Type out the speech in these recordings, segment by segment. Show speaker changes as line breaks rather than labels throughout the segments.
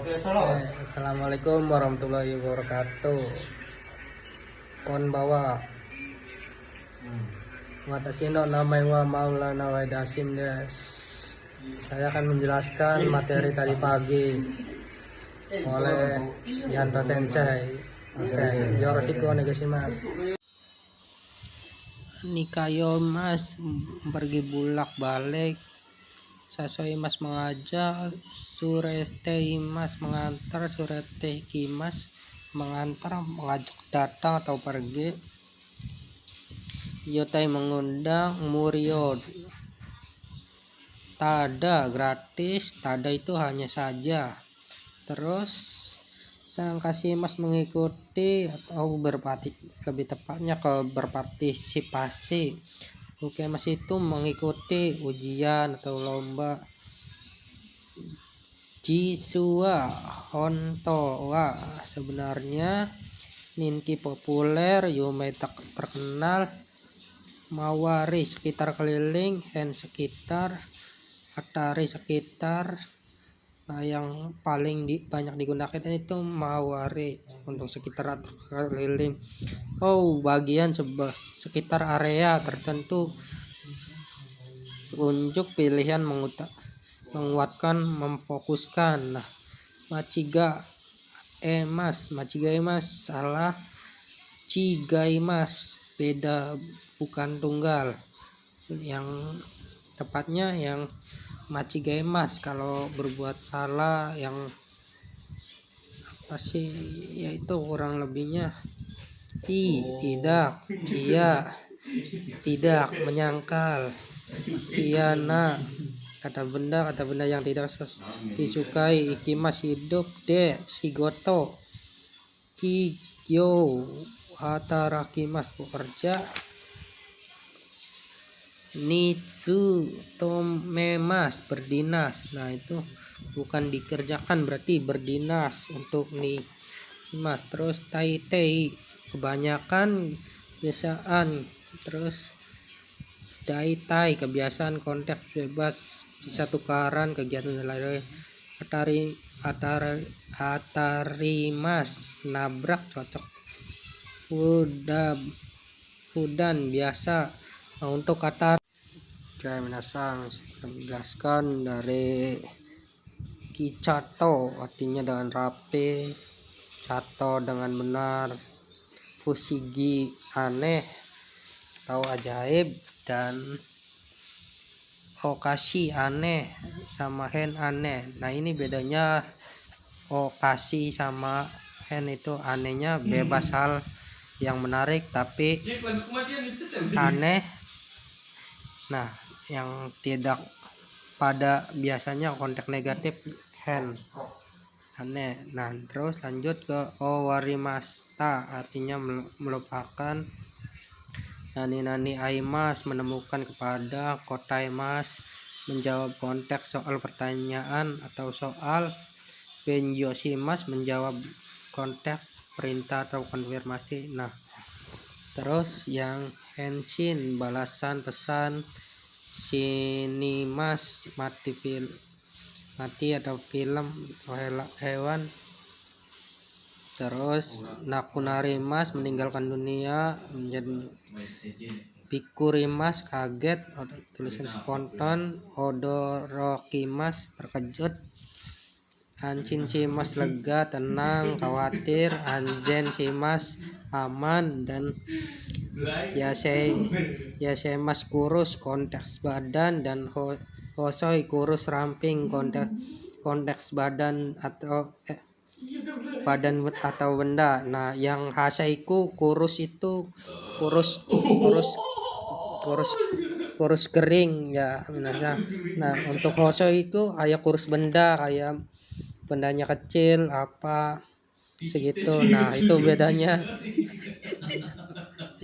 Assalamualaikum warahmatullahi wabarakatuh. Konbawa. Watashi no namai wa Maulana Waidasim des. Saya akan menjelaskan materi tadi pagi oleh Yanto Sensei. Oke, yoroshiku onegaishimasu. Nikayo mas pergi bulak balik. Sasoi mas mengajak, surete mas mengantar, surete kimas mengantar, mengajak datang atau pergi. Yotai mengundang, murio tada gratis, tada itu hanya saja. Terus sang kasih mas mengikuti atau lebih tepatnya berpartisipasi. Oke, mas itu mengikuti ujian atau lomba. Jisua Honto wa sebenarnya Ninki populer, Yume terkenal, Mawari sekitar keliling, Hen sekitar, Atari sekitar. Nah, yang paling banyak digunakan itu Mawari untuk sekitar atau keliling. Oh, bagian sekitar area tertentu. Unjuk pilihan menguatkan, memfokuskan. Nah, machiga emas salah, chigaimas beda, bukan tunggal. Yang tepatnya yang machigaimas kalau berbuat salah, yang apa sih, yaitu kurang lebihnya tidak, iya, tidak, menyangkal, iya, kata benda yang tidak disukai. Ikimas hidup, de shigoto, kigyo hatarakimas bekerja, nitsu tomemas berdinas. Nah, itu bukan dikerjakan, berarti berdinas untuk nih mas. Terus tai kebanyakan, kebiasaan. Terus daitai kebiasaan, konteks bebas, bisa tukaran, kegiatan lain. Atarimas nabrak, cocok. Fudan biasa. Nah, untuk kata minasang menjelaskan dari kicato artinya dengan rapi, cato dengan benar, fusigi aneh atau ajaib, dan okashi aneh sama hen aneh. Nah, ini bedanya okashi sama hen itu anehnya bebas hal yang menarik, tapi aneh, nah yang tidak pada biasanya konteks negatif hen aneh. Nah, terus lanjut ke owarimashita artinya melupakan. Nani aimas menemukan kepada, kotaimas menjawab konteks soal pertanyaan atau soal, benjoshimas menjawab konteks perintah atau konfirmasi. Nah, terus yang henshin balasan pesan, shinimas mati atau film hewan. Terus nakunarimas meninggalkan dunia, menjadi pikurimas kaget, tulisan spontan, odorokimas terkejut, anshinshimas lega, tenang, khawatir, anzenshimas aman, dan yaseimas kurus, konteks badan, dan hosoi kurus ramping, konteks badan atau benda. Nah, yang hasaiku kurus itu kurus kering ya. Nah, untuk hosoi itu kayak kurus benda, kayak bendanya kecil apa segitu. Nah, itu bedanya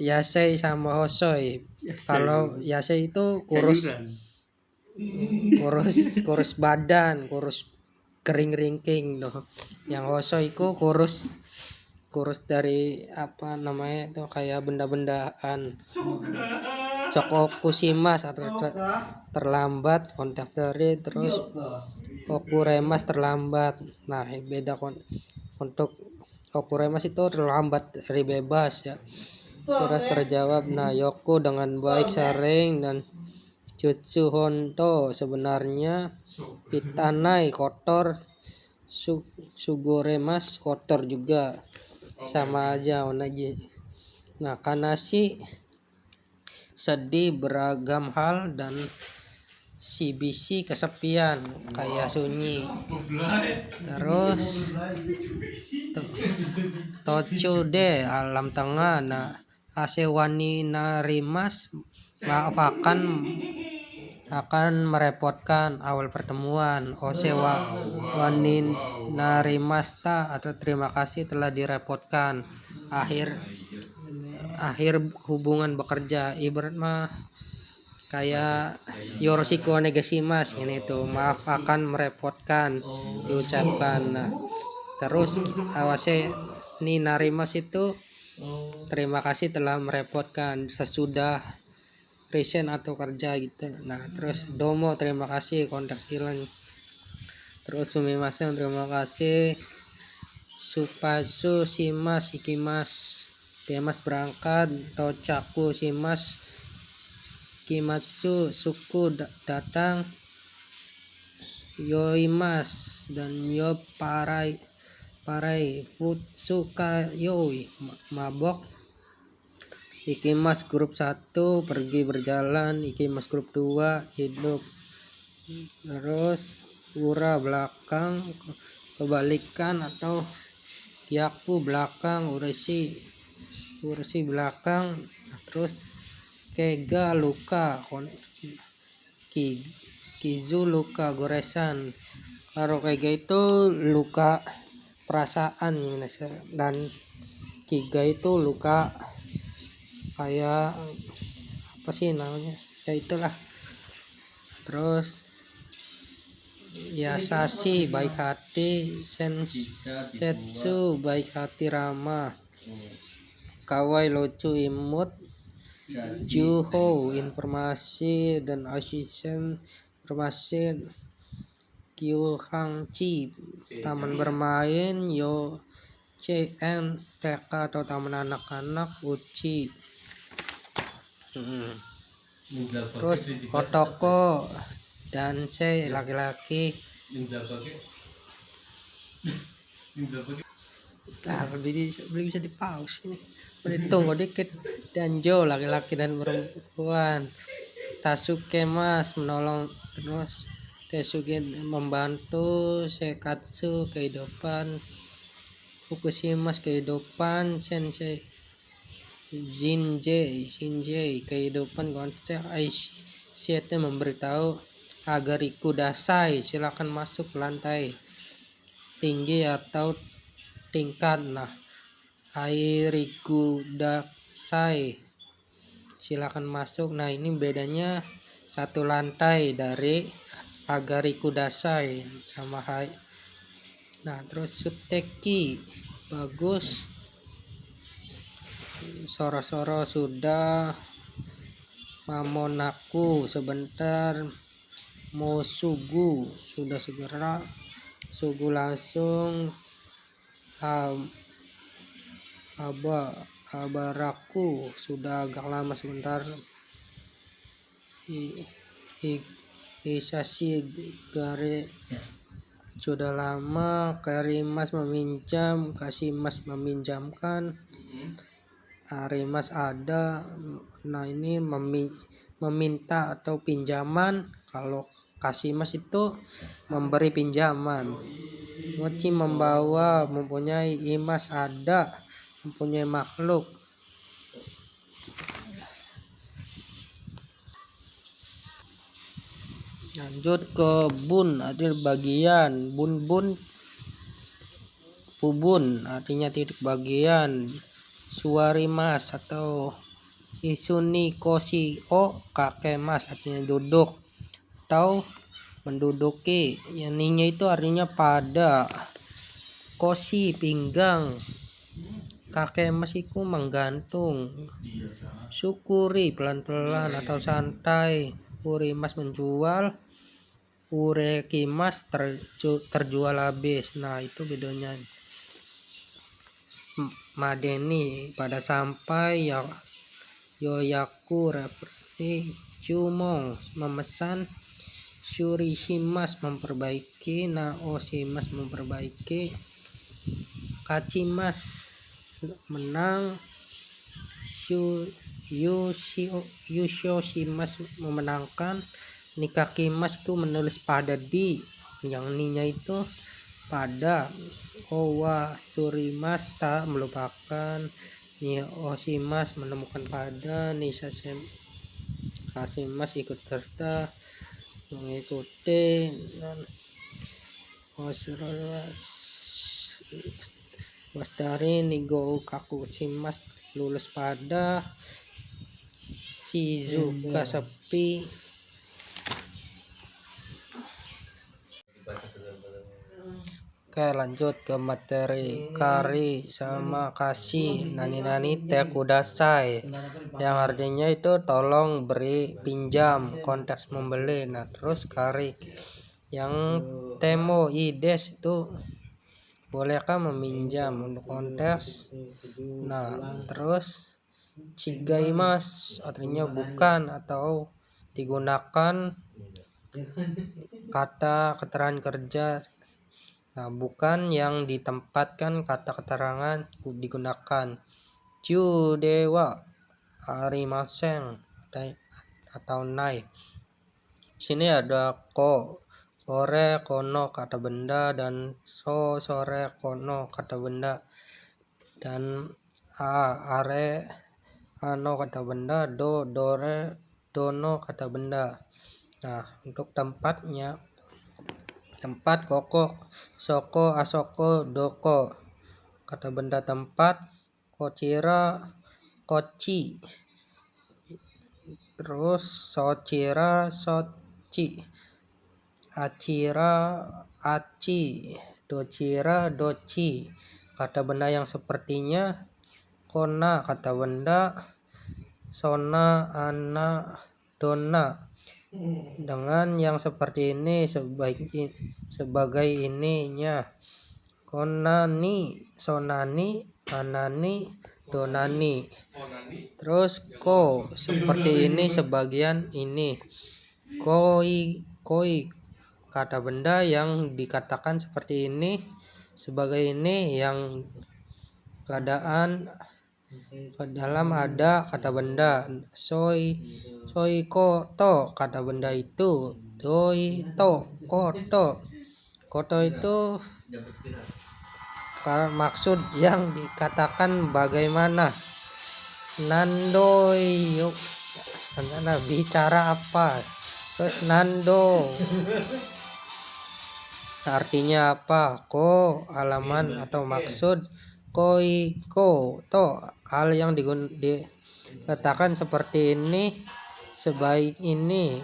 yasei sama hosoi. Kalau yasei itu kurus badan, kurus kering ringking loh. Yang hosoi itu kurus dari apa namanya itu, kayak benda-bendaan. Cokokusimas atau terlambat kontak dari, terus okuremas terlambat. Nah beda untuk okuremas itu terlambat dari bebas ya, terus terjawab. Nah yoku dengan baik sering, dan jutsu honto sebenarnya pitanai kotor, sugoremas kotor juga, sama aja onaji. Nah kanashi sedih beragam hal, dan CBC kesepian kayak sunyi. Terus Tochude alam tengah. Nah Asewani narimas maaf akan merepotkan awal pertemuan. Osewa wanin narimasta atau terima kasih telah direpotkan. Akhir hubungan bekerja, ibarat mah kayak yoroshiku onegaishimasu, ini tuh maaf akan merepotkan diucapkan. Nah, terus awase ni narimas itu terima kasih telah merepotkan sesudah resign atau kerja gitu. Nah terus domo terima kasih kontak silang, terus sumimasen terima kasih, supasu shimas ikimas temas berangkat, tochaku shimas kimatsu suku datang, yoimas dan yo parai futsuka yoi mabok. Ikimas grup 1 pergi berjalan, ikimas grup 2 hidup. Terus ura belakang kebalikan atau kyaku belakang, uresi belakang. Terus kega luka, kizu luka goresan. Kalau kega itu luka perasaan, dan kiga itu luka kayak apa sih namanya ya itulah. Terus yasashi baik hati, setsu baik hati ramah, kawai lucu imut, juho informasi dan asisten informasi, kyuhangchi taman bermain, yo cn TK atau taman anak-anak, uchi. Terus otoko dan saya laki-laki. Nah belum bisa di pause ini, tunggu dikit. Danjo laki-laki dan perempuan, Tasuke mas menolong, terus Tesuke membantu, Sekatsu kehidupan, Fukushimas kehidupan, Sensei Shinjei kehidupan, konsep Aishite memberitahu, Agariku dasai silakan masuk ke lantai tinggi atau tingkat. Nah Airiku dasai silakan masuk. Nah ini bedanya satu lantai dari Agariku dasai sama hai. Nah terus Suteki bagus, Soro-soro sudah, Mamonaku sebentar, Mosugu sudah segera, Sugu langsung, Abaraku sudah agak lama sebentar, Hisashi gare sudah lama, Karimas meminjam, Kasimas meminjamkan, Arimas ada. Nah ini meminta atau pinjaman, kalau Kasimas itu memberi pinjaman. Mochi membawa, mempunyai, Imas ada, mempunyai makhluk. Lanjut ke bun, artinya bagian, bun pubun artinya titik bagian, suarimas atau isuni koshi o kakemas artinya duduk atau menduduki. Yang ninya itu artinya pada, koshi pinggang, kakek emas iku menggantung. Syukuri pelan-pelan atau santai. Urimas menjual, Urekimas terjual habis. Nah, itu bedanya. Madeni pada sampai ya Yoyaku referensi Jumong memesan, Shurishimas memperbaiki, Naoshimas memperbaiki, Kachimas menang, Yushoshimas memenangkan, Nikakimas itu menulis pada di, yang ninya itu pada, Owa Surimas tak melupakan, Oshimas menemukan pada, Kasimas ikut serta mengikuti, dan Wasdari Nigo Kakushimas lulus pada, Shizuka sepi. Oke, lanjut ke materi. Kari sama kasih, nani te kudasai, yang artinya itu tolong beri, pinjam, konteks membeli. Nah, terus kari yang temo ides itu bolehkah meminjam, untuk konteks. Nah, terus chigaimas artinya bukan atau digunakan kata keterangan kerja. Nah, bukan yang ditempatkan kata keterangan digunakan. Ju dewa arimasen atau nai. Sini ada ko, sore, kono kata benda, dan sore, kono kata benda, dan are, ano kata benda, dore, dono kata benda. Nah, untuk tempatnya, tempat koko, soko, asoko, doko kata benda tempat, kochira, kochi, terus sochira, sochi, acira, aci, dochira, dochi kata benda yang sepertinya, kona kata benda, sona, ana, dona dengan yang seperti ini sebagai ininya, konani, sonani, anani, donani. Terus ko seperti ini sebagian ini, koi kata benda yang dikatakan seperti ini sebagai ini, yang keadaan ke dalam ada kata benda. Koto kata benda itu, koto itu maksud yang dikatakan bagaimana. Nandoi bicara apa. Terus nando artinya apa. Ko halaman atau maksud. Ko hal yang dikatakan seperti ini, sebaik ini,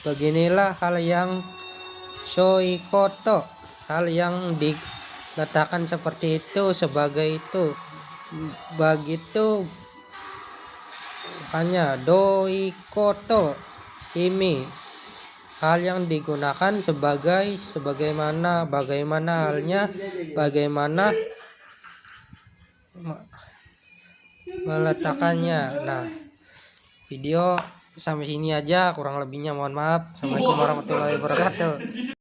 beginilah hal yang koto hal yang dikatakan seperti itu, sebagai itu, begitu. Hanya koto ini hal yang digunakan sebagaimana halnya, bagaimana meletakkannya. Nah, video sampai sini aja, kurang lebihnya mohon maaf. Assalamualaikum warahmatullahi wabarakatuh.